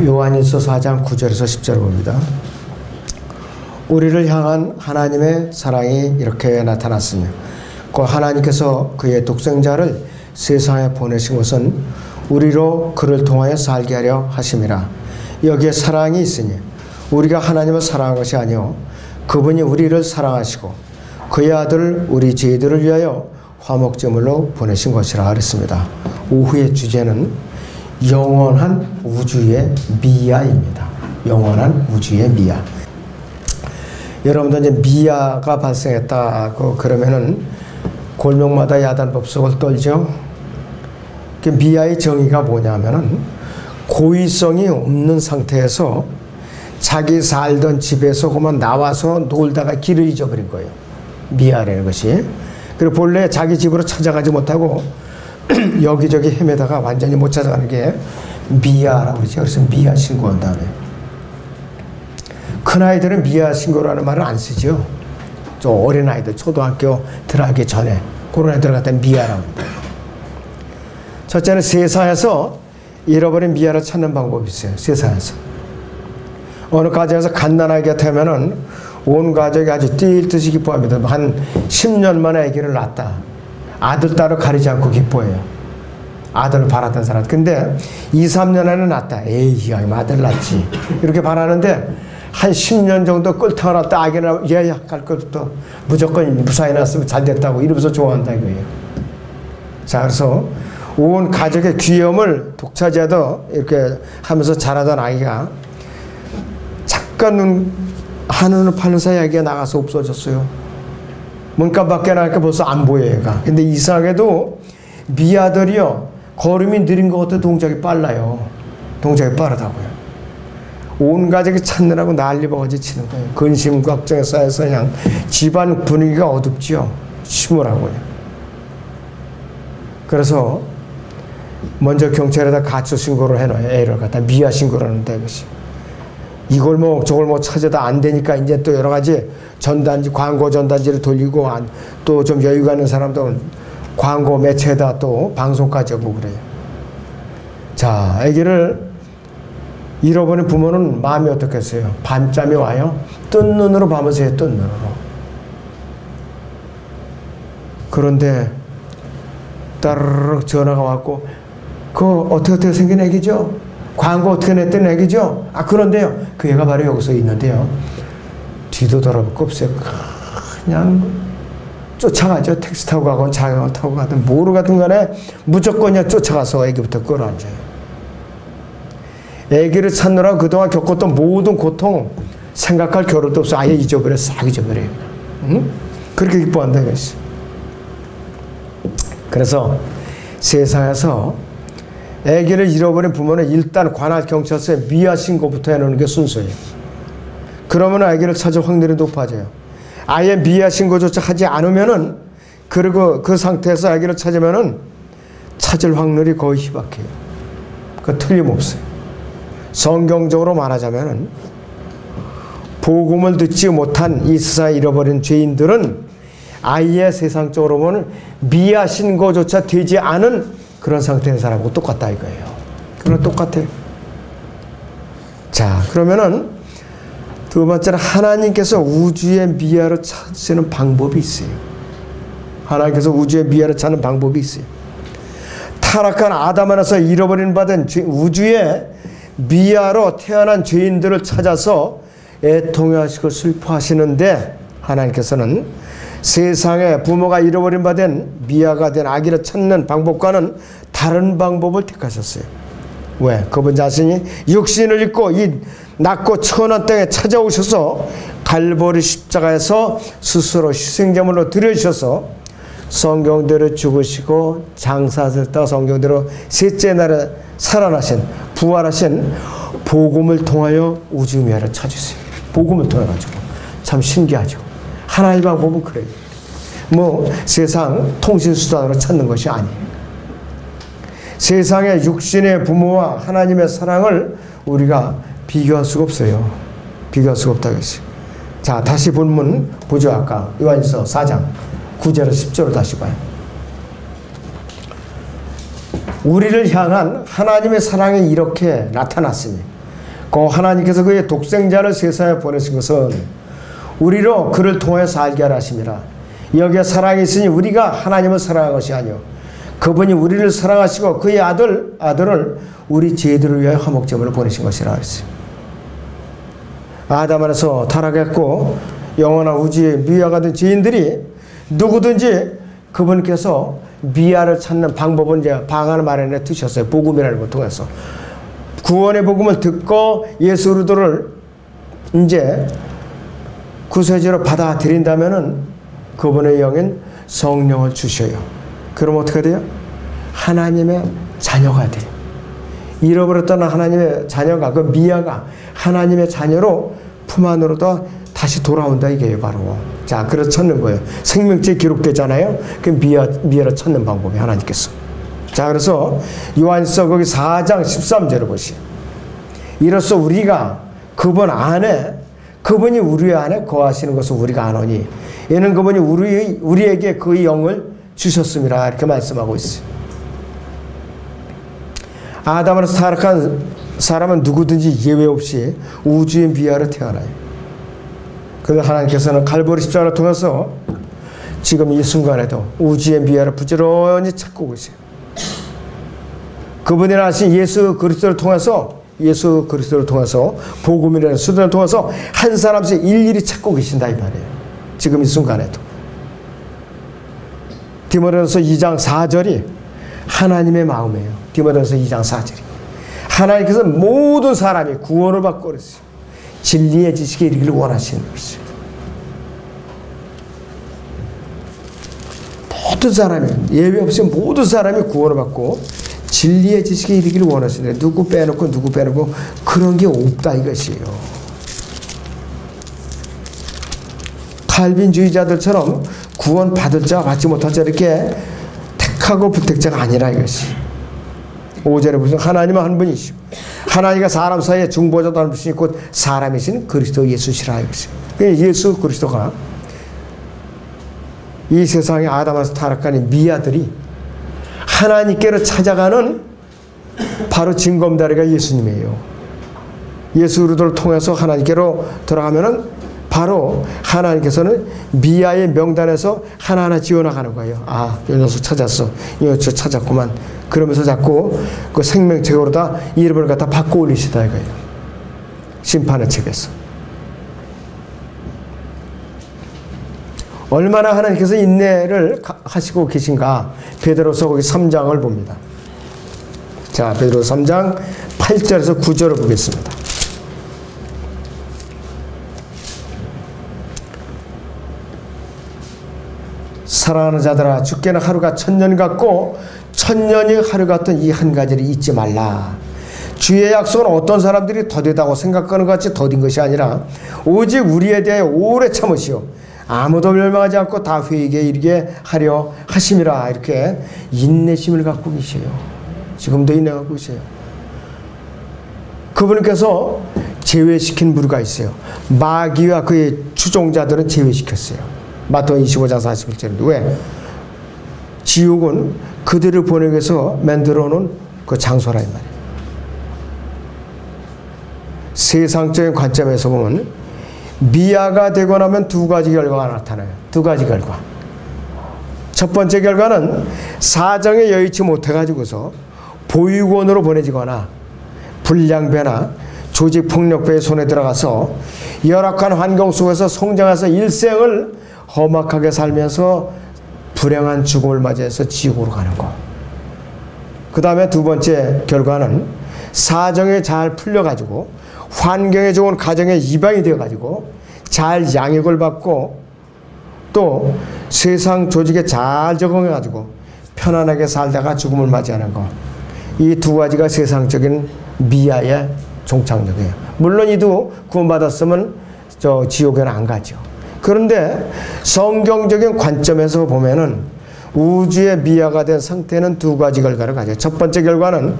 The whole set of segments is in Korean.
요한일서 4장 9절에서 10절 봅니다. 우리를 향한 하나님의 사랑이 이렇게 나타났으며 그 하나님께서 그의 독생자를 세상에 보내신 것은 우리로 그를 통하여 살게 하려 하심이라. 여기에 사랑이 있으니 우리가 하나님을 사랑한 것이 아니요 그분이 우리를 사랑하시고 그의 아들을 우리 죄들을 위하여 화목제물로 보내신 것이라 그랬습니다. 오후의 주제는 영원한 우주의 미아입니다. 영원한 우주의 미아. 여러분들 이제 미아가 발생했다고 그러면은 골목마다 야단법석을 떨죠. 그 미아의 정의가 뭐냐면은 고의성이 없는 상태에서 자기 살던 집에서 그만 나와서 놀다가 길을 잊어버린 거예요. 미아라는 것이. 그리고 본래 자기 집으로 찾아가지 못하고 여기저기 헤매다가 완전히 못 찾아가는 게 미아라고 그러죠. 그래서 미아 신고한다 그래요. 큰아이들은 미아 신고라는 말을 안 쓰죠. 저 어린아이들 초등학교 들어가기 전에 그런 애들 갖다 미아라고 합니다. 첫째는 세상에서 잃어버린 미아를 찾는 방법이 있어요. 세상에서. 어느 가정에서 갓난아기 같으면은 온 가족이 아주 뛸 듯이 기뻐합니다. 한 10년 만에 아기를 낳았다. 아들, 딸을 가리지 않고 기뻐해요. 아들을 바랐던 사람. 근데 2, 3년 안에 낳았다. 에이, 아들 낳지. 이렇게 바라는데 한 10년 정도 끓다가 낳았다. 아기는 얘야 갈 것부터 무조건 무사히 낳았으면 잘 됐다고 이러면서 좋아한다 이거예요. 자, 그래서 온 가족의 귀염을 독차지하도 이렇게 하면서 자라던 아이가 잠깐 한눈을 파는 사이 아기가 나가서 없어졌어요. 문간 밖에 나니까 벌써 안 보여요, 얘가. 근데 이상하게도 미아들이요, 걸음이 느린 것 같아 동작이 빨라요. 동작이 빠르다고요. 온 가족이 찾느라고 난리 버거지 치는 거예요. 근심, 걱정에 쌓여서 그냥 집안 분위기가 어둡지요. 심으라고요. 그래서 먼저 경찰에다 가출 신고를 해놔요. 애를 갖다 미아 신고를 하는데 이것이. 이 골목 저 골목 찾아도 안 되니까 이제 또 여러 가지 전단지, 광고 전단지를 돌리고 또 좀 여유가 있는 사람들은 광고 매체에다 또 방송까지 하고 그래요. 자, 아기를 잃어버린 부모는 마음이 어떻겠어요? 밤잠이 와요? 뜬 눈으로 밤을 새요, 뜬 눈으로. 그런데 따르륵 전화가 왔고, 그거 어떻게 생긴 애기죠? 광고 어떻게 냈던 애기죠? 아, 그런데요. 그 애가 바로 여기서 있는데요. 뒤도 돌아볼 거 없어요. 그냥 쫓아가죠. 택시 타고 가건 자전거 타고 가든 뭐로 가든 간에 무조건 그냥 쫓아가서 애기부터 끌어안져요. 애기를 찾느라 그동안 겪었던 모든 고통 생각할 겨를도 없어. 아예 잊어버려. 싹 잊어버려요. 응? 그렇게 기뻐한다 이것이. 그래서 세상에서 아기를 잃어버린 부모는 일단 관할 경찰서에 미아 신고부터 해놓는 게 순서예요. 그러면 아기를 찾을 확률이 높아져요. 아예 미아 신고조차 하지 않으면은, 그리고 그 상태에서 아기를 찾으면은 찾을 확률이 거의 희박해요. 그 틀림없어요. 성경적으로 말하자면은 복음을 듣지 못한 이 세상에 잃어버린 죄인들은 아예 세상적으로 보면 미아 신고조차 되지 않은 그런 상태의 사람하고 똑같다 이거예요. 그건 똑같아요. 자, 그러면은 두 번째는 하나님께서 우주의 미아를 찾으시는 방법이 있어요. 하나님께서 우주의 미아를 찾는 방법이 있어요. 타락한 아담 안에서 잃어버린 받은 우주의 미아로 태어난 죄인들을 찾아서 애통하시고 슬퍼하시는데, 하나님께서는 세상에 부모가 잃어버린 바 된 미아가 된 아기를 찾는 방법과는 다른 방법을 택하셨어요. 왜? 그분 자신이 육신을 입고 이 낮고 천한 땅에 찾아오셔서 갈보리 십자가에서 스스로 희생제물로 드려주셔서 성경대로 죽으시고 장사하셨다가 성경대로 셋째 날에 살아나신, 부활하신 복음을 통하여 우주미아를 찾으세요. 복음을 통해가지고. 참 신기하죠. 하나의 방법은 그래요. 뭐 세상 통신수단으로 찾는 것이 아니에요. 세상의 육신의 부모와 하나님의 사랑을 우리가 비교할 수가 없어요. 비교할 수가 없다고 했어요. 자, 다시 본문 보죠. 아까 요한일서 4장 9절에서 10절을 다시 봐요. 우리를 향한 하나님의 사랑이 이렇게 나타났으니 그 하나님께서 그의 독생자를 세상에 보내신 것은 우리로 그를 통해 살게 하라 하심이라. 여기에 사랑이 있으니 우리가 하나님을 사랑한 것이 아니요 그분이 우리를 사랑하시고 그의 아들을 우리 죄들을 위하여 화목제물로 보내신 것이라 했어요. 아담 안에서 타락했고 영원한 우주의 미아가 된 죄인들이 누구든지 그분께서 미아를 찾는 방법은 이제 방안을 마련해 두셨어요. 복음이라는 걸 통해서 구원의 복음을 듣고 예수 그리스도를 이제 구세주로 받아들인다면은 그분의 영인 성령을 주셔요. 그럼 어떻게 돼요? 하나님의 자녀가 돼요. 잃어버렸던 하나님의 자녀가 그 미아가 하나님의 자녀로 품 안으로도 다시 돌아온다 이게요 바로. 자 그래서 찾는 거예요. 생명책에 기록되잖아요. 그 미아를 찾는 방법이 하나님께서. 자 그래서 요한서 거기 4장 13절을 보시오. 이로써 우리가 그분 안에 그분이 우리 안에 거하시는 것을 우리가 아노니 이는 그분이 우리에게 그 영을 주셨습니다. 이렇게 말씀하고 있어요. 아담으로서 타락한 사람은 누구든지 예외 없이 우주의 미아로 태어나요. 그런데 하나님께서는 갈보리 십자가를 통해서 지금 이 순간에도 우주의 미아를 부지런히 찾고 계세요. 그분이라 하신 예수 그리스도를 통해서 복음이라는 수단을 통해서 한 사람씩 일일이 찾고 계신다 이 말이에요. 지금 이 순간에도. 디모데전서 2장 4절이 하나님의 마음이에요. 디모데전서 2장 4절이. 하나님께서 모든 사람이 구원을 받고 그랬어요. 진리의 지식에 이르기를 원하시는 것이죠. 모든 사람이 예외 없이 모든 사람이 구원을 받고 진리의 지식에 이르기를 원하시는데 누구 빼놓고 그런 게 없다 이것이에요. 칼빈주의자들처럼 구원 받을 자 받지 못할 자 이렇게 택하고 부택자가 아니라 이것이. 5절에 보시면 하나님은 한 분이시오. 하나님과 사람 사이에 중보자도 한 분이시고 곧 사람이신 그리스도 예수시라 이것이. 예수 그리스도가 이 세상에 아담에서 타락한 이 미아들이 하나님께로 찾아가는 바로 징검다리가 예수님이에요. 예수 그리스도를 통해서 하나님께로 돌아가면은 바로 하나님께서는 미아의 명단에서 하나하나 지어나가는 거예요. 아, 이 녀석 찾았어. 이 녀석 찾았구만. 그러면서 자꾸 그 생명책으로 다 이름을 갖다 바꿔 올리시다 이거예요. 심판의 책에서. 얼마나 하나님께서 인내를 하시고 계신가. 베드로서 거기 3장을 봅니다. 자, 베드로서 3장 8절에서 9절을 보겠습니다. 사랑하는 자들아 주께는 하루가 1000년 같고 1000년이 하루 같은 이 한 가지를 잊지 말라. 주의 약속은 어떤 사람들이 더디다고 생각하는 것 같이 더딘 것이 아니라 오직 우리에 대해 오래 참으시오 아무도 멸망하지 않고 다 회개에 이르게 하려 하심이라. 이렇게 인내심을 갖고 계세요. 지금도 인내하고 계세요. 그분께서 제외시킨 부류가 있어요. 마귀와 그의 추종자들은 제외시켰어요. 마태복음 25장 41절인데 왜? 지옥은 그들을 보내기 위해서 만들어 놓은 그 장소라 이 말이에요. 세상적인 관점에서 보면 미아가 되고 나면 두 가지 결과가 나타나요. 두 가지 결과. 첫 번째 결과는 사정에 여의치 못해가지고서 보육원으로 보내지거나 불량배나 조직폭력배의 손에 들어가서 열악한 환경 속에서 성장해서 일생을 험악하게 살면서 불행한 죽음을 맞이해서 지옥으로 가는 것. 그 다음에 두 번째 결과는 사정에 잘 풀려가지고 환경에 좋은 가정의 이방이 되어가지고 잘 양육을 받고 또 세상 조직에 잘 적응해가지고 편안하게 살다가 죽음을 맞이하는 것. 이 두 가지가 세상적인 미아의 종착역이에요. 물론 이도 구원받았으면 저 지옥에는 안 가죠. 그런데 성경적인 관점에서 보면은 우주의 미아가 된 상태는 두 가지 결과를 가져요. 첫 번째 결과는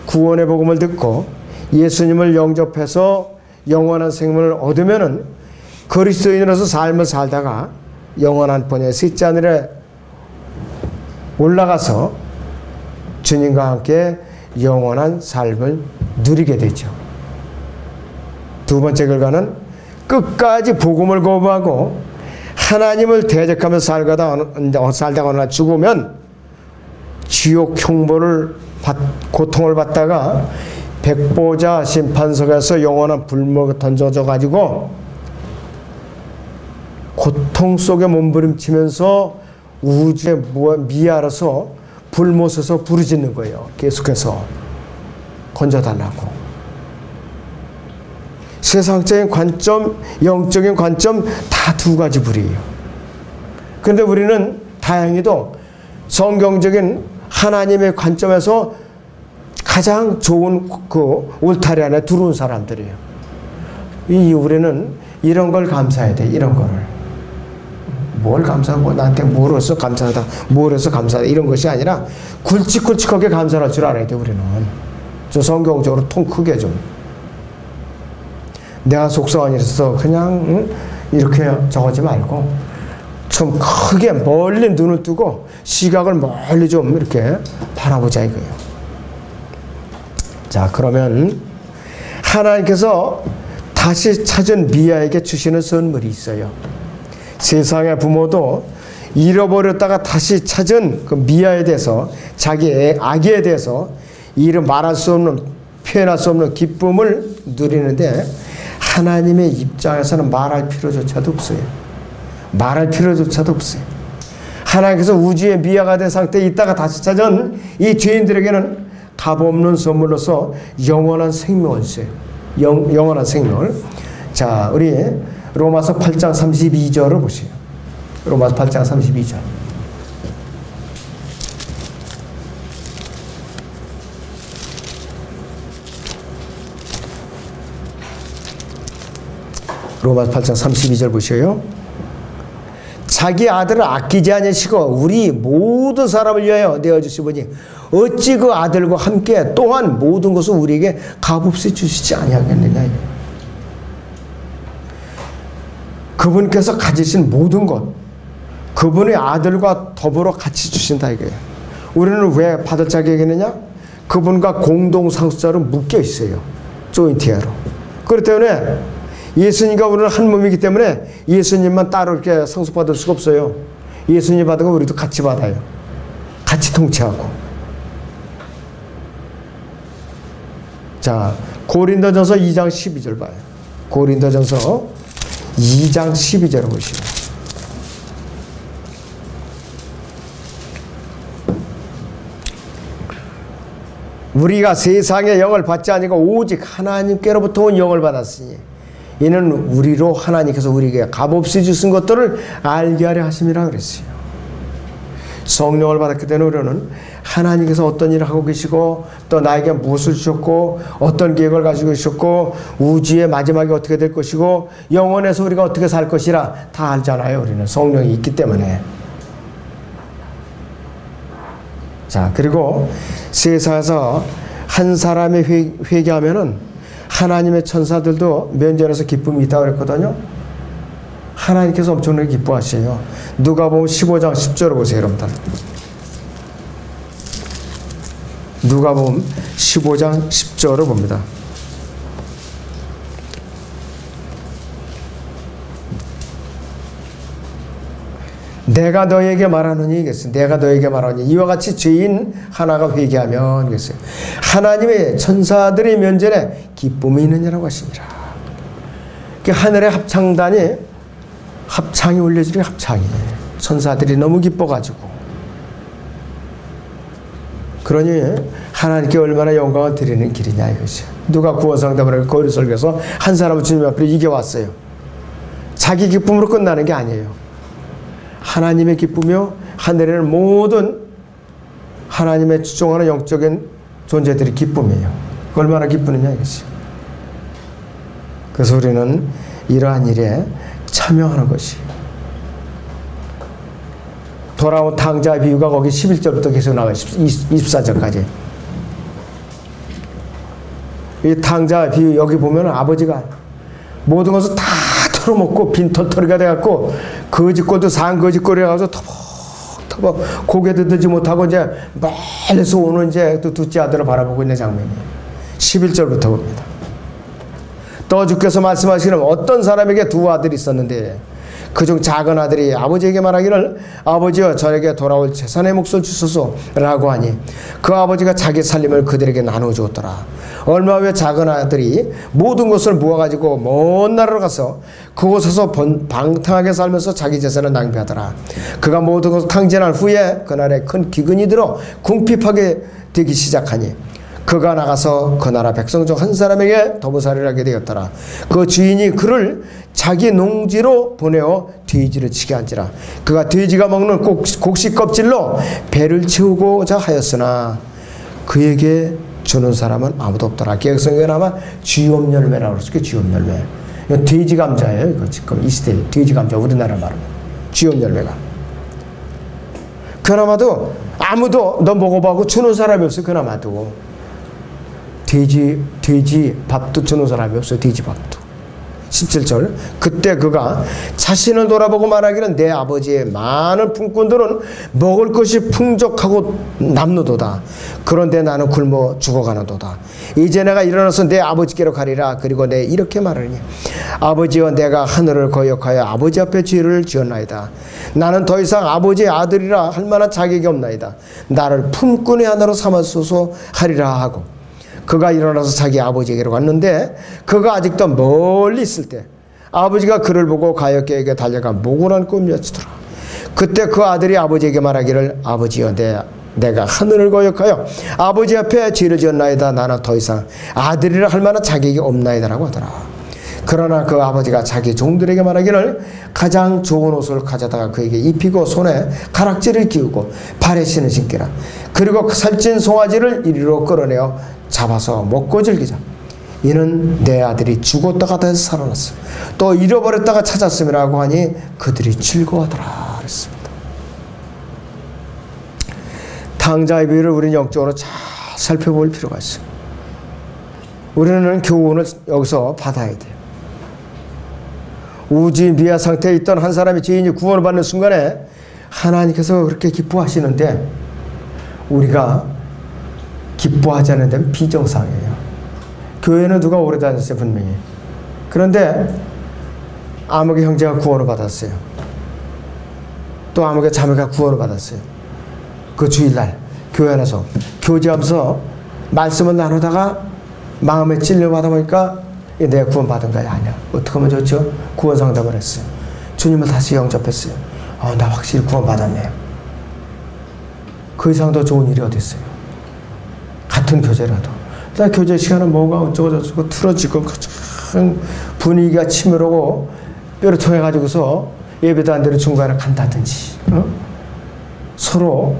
구원의 복음을 듣고 예수님을 영접해서 영원한 생명을 얻으면은 그리스도인으로서 삶을 살다가 영원한 번의 셋째 하늘에 올라가서 주님과 함께 영원한 삶을 누리게 되죠. 두 번째 결과는 끝까지 복음을 거부하고 하나님을 대적하며 살다가 어느 날 죽으면 지옥 형벌을 고통을 받다가 백보자 심판석에서 영원한 불목에 던져져 가지고 고통 속에 몸부림치면서 우주에 미알아서 불못에서 부르짖는 거예요. 계속해서 건져달라고. 세상적인 관점, 영적인 관점 다 두 가지 불이에요. 그런데 우리는 다행히도 성경적인 하나님의 관점에서 가장 좋은 그 울타리 안에 들어온 사람들이에요. 우리는 이런 걸 감사해야 돼. 이런 거를. 뭘 감사하고 나한테 뭘 해서 감사하다, 뭘 해서 감사하다 이런 것이 아니라 굵직굵직하게 감사할 줄 알아야 돼. 우리는 좀 성경적으로 통 크게 좀 내가 속성한 일에서 그냥 이렇게 저거지 말고 좀 크게 멀리 눈을 뜨고 시각을 멀리 좀 이렇게 바라보자 이거예요. 자, 그러면 하나님께서 다시 찾은 미아에게 주시는 선물이 있어요. 세상의 부모도 잃어버렸다가 다시 찾은 그 미아에 대해서, 자기의 아기에 대해서 이름 말할 수 없는, 표현할 수 없는 기쁨을 누리는데 하나님의 입장에서는 말할 필요조차도 없어요. 말할 필요조차도 없어요. 하나님께서 우주의 미아가 된 상태에 있다가 다시 찾은 이 죄인들에게는 값없는 선물로서 영원한 생명을 주세요. 영원한 생명을. 자, 우리 로마서 8장 32절을 보세요. 로마서 8장 32절. 로마서 8장 32절 보셔요. 자기 아들을 아끼지 아니시고 우리 모든 사람을 위하여 내어주시보니 어찌 그 아들과 함께 또한 모든 것을 우리에게 값없이 주시지 아니하겠느냐. 그분께서 가지신 모든 것, 그분의 아들과 더불어 같이 주신다 이거예요. 우리는 왜 받을 자격이 있느냐? 그분과 공동 상속자로 묶여 있어요. 조인티아로. 그렇기 때문에 예수님과 우리는 한 몸이기 때문에 예수님만 따로 이렇게 상속받을 수가 없어요. 예수님 받은 거 우리도 같이 받아요. 같이 통치하고. 자, 고린도전서 2장 12절 봐요. 고린도전서 2장 12절을 보시죠. 우리가 세상의 영을 받지 아니고 오직 하나님께로부터 온 영을 받았으니 이는 우리로 하나님께서 우리에게 값없이 주신 것들을 알게 하려 하심이라 그랬어요. 성령을 받았기 때문에 우리는 하나님께서 어떤 일을 하고 계시고 또 나에게 무엇을 주셨고 어떤 계획을 가지고 계셨고 우주의 마지막이 어떻게 될 것이고 영원에서 우리가 어떻게 살 것이라 다 알잖아요. 우리는 성령이 있기 때문에. 자, 그리고 세상에서 한 사람이 회개하면은 하나님의 천사들도 면전에서 기쁨이 있다고 그랬거든요. 하나님께서 엄청나게 기뻐하셔요. 누가복음 15장 10절을 보세요, 여러분들. 누가복음 15장 10절을 봅니다. 내가 너에게 말하노니 이겠어요. 내가 너에게 말하노니 이와 같이 죄인 하나가 회개하면 이겠어요. 하나님의 천사들의 면전에 기쁨이 있느냐라고 하시니라. 하늘의 합창이 울려지는 합창이 천사들이 너무 기뻐가지고 그러니 하나님께 얼마나 영광을 드리는 길이냐 이것이. 누가 구원상담을 거리 설교에서 한 사람은 주님 앞에 이겨왔어요. 자기 기쁨으로 끝나는 게 아니에요. 하나님의 기쁨이요 하늘에는 모든 하나님의 추종하는 영적인 존재들이 기쁨이에요. 얼마나 기쁘느냐 이것이. 그래서 우리는 이러한 일에 참여하는 것이. 돌아온 탕자의 비유가 거기 11절부터 계속 나와요. 24절까지. 이 탕자의 비유 여기 보면 아버지가 모든 것을 다 털어먹고 빈털터리가 돼갖고 거짓골도 산 거짓골이 가서 못하고 고개도 들지 못하고 이제 멀리서 오는 이제 또 둘째 아들을 바라보고 있는 장면이 11절부터 봅니다. 또 주께서 말씀하시기를 어떤 사람에게 두 아들이 있었는데 그중 작은 아들이 아버지에게 말하기를 아버지여 저에게 돌아올 재산의 몫을 주소서라고 하니 그 아버지가 자기 살림을 그들에게 나누어 주었더라. 얼마 후에 작은 아들이 모든 것을 모아가지고 먼 나라로 가서 그곳에서 방탕하게 살면서 자기 재산을 낭비하더라. 그가 모든 것을 탕진한 후에 그날에 큰 기근이 들어 궁핍하게 되기 시작하니 그가 나가서 그 나라 백성 중 한 사람에게 도보살이를 하게 되었더라. 그 주인이 그를 자기 농지로 보내어 돼지를 치게 한지라. 그가 돼지가 먹는 곡식 껍질로 배를 채우고자 하였으나 그에게 주는 사람은 아무도 없더라. 개혁성경은 아마 쥐염열매라고 그랬을 거예요. 쥐염열매. 이거 돼지 감자예요. 이거 지금 이 시대 돼지 감자 우리나라 말로 쥐염열매가. 그나마도 아무도 너 먹어보고 주는 사람이 없어요. 그나마도. 돼지 밥도 주는 사람이 없어요. 돼지 밥도. 17절 그때 그가 자신을 돌아보고 말하기는 내 아버지의 많은 품꾼들은 먹을 것이 풍족하고 남노도다. 그런데 나는 굶어 죽어가는도다. 이제 내가 일어나서 내 아버지께로 가리라. 그리고 내 이렇게 말하니 아버지여 내가 하늘을 거역하여 아버지 앞에 죄를 지었나이다. 나는 더 이상 아버지의 아들이라 할 만한 자격이 없나이다. 나를 품꾼의 하나로 삼아소서 하리라 하고 그가 일어나서 자기 아버지에게로 갔는데 그가 아직도 멀리 있을 때 아버지가 그를 보고 가엾게 달려가 목을 안고 맺히더라. 그때 그 아들이 아버지에게 말하기를 아버지여 내가 하늘을 거역하여 아버지 앞에 죄를 지었나이다. 나는 더 이상 아들이라 할 만한 자격이 없나이다라고 하더라. 그러나 그 아버지가 자기 종들에게 말하기를 가장 좋은 옷을 가져다가 그에게 입히고 손에 가락지를 끼우고 발에 신으신기라. 그리고 그 살찐 송아지를 이리로 끌어내어 잡아서 먹고 즐기자. 이는 내 아들이 죽었다가 다시 살아났어. 또 잃어버렸다가 찾았음이라고 하니 그들이 즐거워하더라 그랬습니다. 탕자의 비유를 우리는 영적으로 잘 살펴볼 필요가 있어요. 우리는 교훈을 여기서 받아야 돼요. 우지 미아 상태에 있던 한 사람이 죄인이 구원을 받는 순간에 하나님께서 그렇게 기뻐하시는데 우리가 기뻐하지 않는 데는 비정상이에요. 교회는 누가 오래 다녔어요 분명히. 그런데 아무개 형제가 구원을 받았어요. 또 아무개 자매가 구원을 받았어요. 그 주일날 교회 안에서 교제하면서 말씀을 나누다가 마음에 찔려받아 보니까 내가 구원 받은 거야. 아니야. 어떻게 하면 좋죠? 구원 상담을 했어요. 주님을 다시 영접했어요. 나 확실히 구원 받았네요. 그 이상 더 좋은 일이 어디 있어요? 같은 교제라도. 교제 시간은 뭐가 어쩌고저쩌고 틀어지고 분위기가 치밀하고 뼈를 통해 가지고서 예배도 안 되는 중간에 간다든지 서로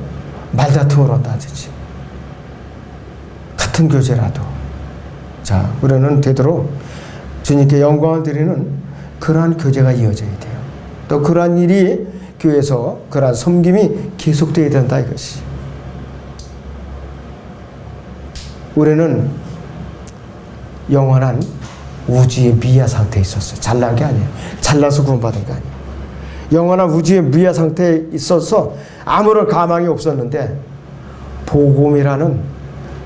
말다툼을 한다든지 같은 교제라도 자 우리는 되도록 주님께 영광을 드리는 그러한 교제가 이어져야 돼요. 또 그러한 일이 교회에서 그러한 섬김이 계속되어야 된다 이것이. 우리는 영원한 우주의 미아 상태에 있었어요. 잘난 게 아니에요. 잘나서 구원받은 게 아니에요. 영원한 우주의 미아 상태에 있어서 아무런 가망이 없었는데 복음이라는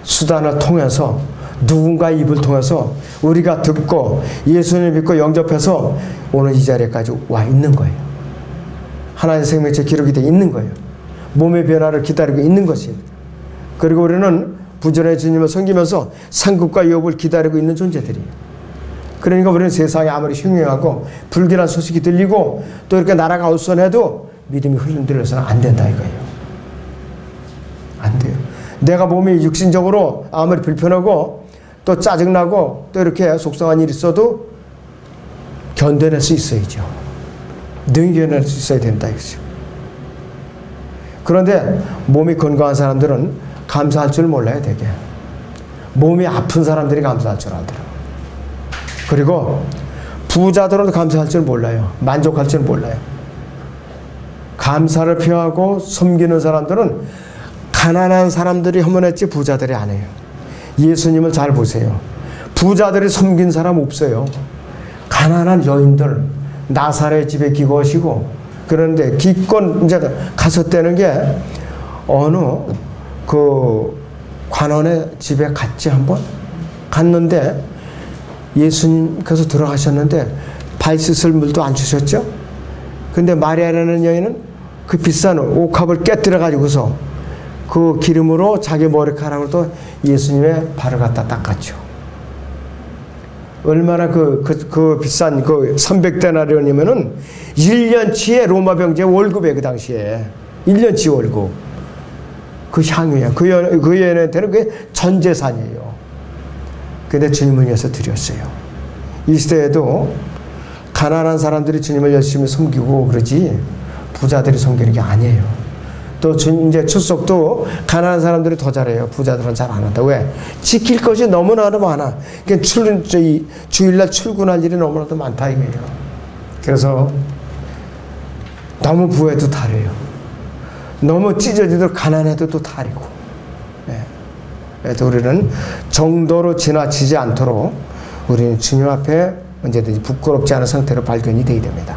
수단을 통해서 누군가의 입을 통해서 우리가 듣고 예수님을 믿고 영접해서 오늘 이 자리까지 와 있는 거예요. 하나님의 생명체 기록이 되어 있는 거예요. 몸의 변화를 기다리고 있는 것입니다. 그리고 우리는 부지런히 주님을 섬기면서 상급과 유업을 기다리고 있는 존재들이에요. 그러니까 우리는 세상에 아무리 흉흉하고 불길한 소식이 들리고 또 이렇게 나라가 어수선해도 믿음이 흔들려서는 안 된다 이거예요. 안 돼요. 내가 몸이 육신적으로 아무리 불편하고 또 짜증나고 또 이렇게 속상한 일이 있어도 견뎌낼 수 있어야죠. 능히 견뎌낼 수 있어야 된다 이거죠. 그런데 몸이 건강한 사람들은 감사할 줄 몰라요 되게. 몸이 아픈 사람들이 감사할 줄 알더라고요. 그리고 부자들은 감사할 줄 몰라요. 만족할 줄 몰라요. 감사를 표하고 섬기는 사람들은 가난한 사람들이 허문했지 부자들이 안 해요. 예수님을 잘 보세요. 부자들이 섬긴 사람 없어요. 가난한 여인들 나사렛 집에 기거하시고 그런데 기껏 이제 가서 떼는 게 어느 그 관원의 집에 갔지 한번 갔는데 예수님께서 들어가셨는데 발 씻을 물도 안 주셨죠. 근데 마리아라는 여인은 그 비싼 옥합을 깨뜨려 가지고서 그 기름으로 자기 머리카락으로 또 예수님의 발을 갖다 닦았죠. 얼마나 그 비싼 그 300데나리온이면은 1년치의 로마 병제 월급에 그 당시에 1년치 월급. 그 향유야. 그 여인한테는 그게 전 재산이에요. 근데 주님을 위해서 드렸어요. 이 시대에도 가난한 사람들이 주님을 열심히 섬기고 그러지 부자들이 섬기는 게 아니에요. 또 이제 출석도 가난한 사람들이 더 잘해요. 부자들은 잘 안 한다. 왜? 지킬 것이 너무나도 많아. 그러니까 주일날 출근할 일이 너무나도 많다 이거예요. 그래서 너무 부해도 다르요. 너무 찢어지도 가난해도 또 다르고. 네. 그래서 우리는 정도로 지나치지 않도록 우리는 주님 앞에 언제든지 부끄럽지 않은 상태로 발견이 되어야 됩니다.